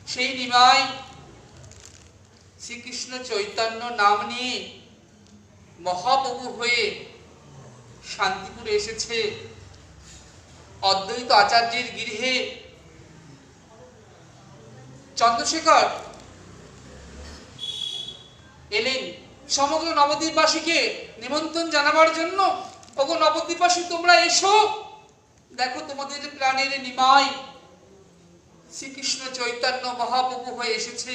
সেই নিমাই শ্রীকৃষ্ণ চৈতন্য নাম নিয়ে মহাপ্রভু হয়ে শান্তিপুরে এসেছে। অদ্বৈত আচার্যের গৃহে চন্দ্রশেখর এলেন সমগ্র নবদ্বীপবাসীকে নিমন্ত্রণ জানাবার জন্য। ওগো নবদ্বীপবাসী, তোমরা এসো, দেখো তোমাদের প্রাণের নিমাই শ্রীকৃষ্ণ চৈতন্য মহাপ্রভু হয়ে এসেছে,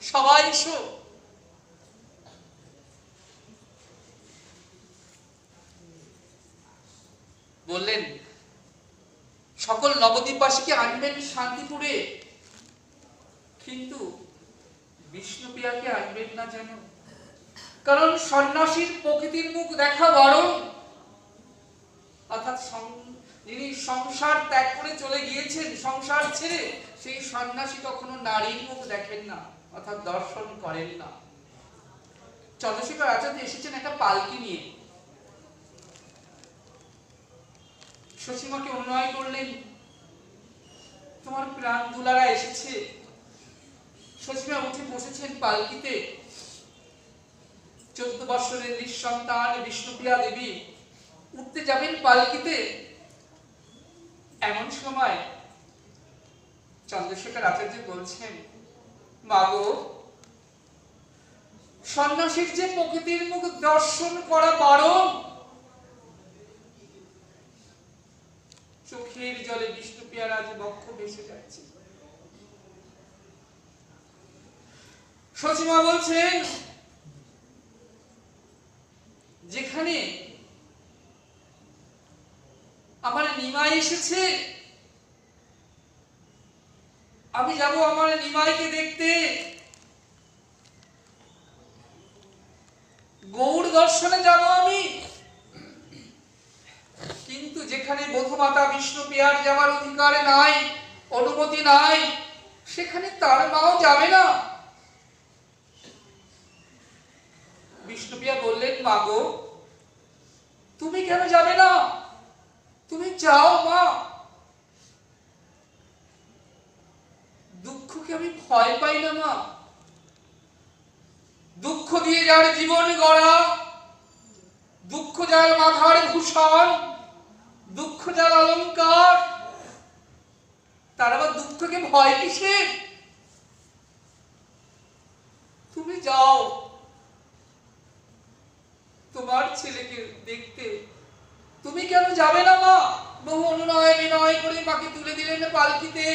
সবাই এসো। বললেন সকল নবদ্বীপবাসীকে আনবেন শান্তিপুরে, কিন্তু বিষ্ণুপ্রিয়াকে আনবেন না যেন, কারণ সন্ন্যাসীর প্রকৃতির মুখ দেখা বারণ। অর্থাৎ যিনি সংসার ত্যাগ করে চলে গিয়েছেন সংসার ছেড়ে, সেই সন্ন্যাসী কখনো নারীর মুখ দেখেন না, অর্থাৎ দর্শন করেন না। চন্দ্রশেখর আচার্য এসেছেন একটা পালকি নিয়ে। শশীমাকে অনুনয় করলেন, তোমার প্রাণ দুলারা এসেছে। শশীমা উঠে বসেছেন পালকিতে। 14 বৎসরের নিঃসন্তান বিষ্ণুপ্রিয়া দেবী উঠতে যাবেন পালকিতে। এমন সময় চন্দ্রশেখর আচার্য বলছেন, মাগো, সন্ন্যাসীর যে প্রকৃতির মুখ দর্শন করা বারণ। চোখের জলে বিষ্ণুপ্রিয়ার আজ বক্ষ ভেসে যাচ্ছে। শশীমা বলছেন, যেখানে আমার নিমাই এসেছে, আমি যাব আমার নিমাইকে দেখতে, গৌড় দর্শনে যাব আমি। কিন্তু যেখানে বধূমাতা বিষ্ণুপ্রিয়ার যাওয়ার অধিকার নাই, অনুমতি নাই, সেখানে তার মাও যাবে না। বিষ্ণুপ্রিয়া বললেন, মাগো, তুমি কেন যাবে না? তুমি যাও মা। দুঃখকে আমি ভয় পাই না মা। দুঃখ দিয়ে যার জীবন গড়া, দুঃখ যার মাথার ভূষণ, দুঃখ যার অলংকার, তার আবার দুঃখকে ভয় কিসের? তুমি যাও তোমার ছেলেকে দেখতে। তুমি কেন যাবে না মা? বহু অনুনয় বিনয় করে মাকে তুলে দিলেন পালকিতে।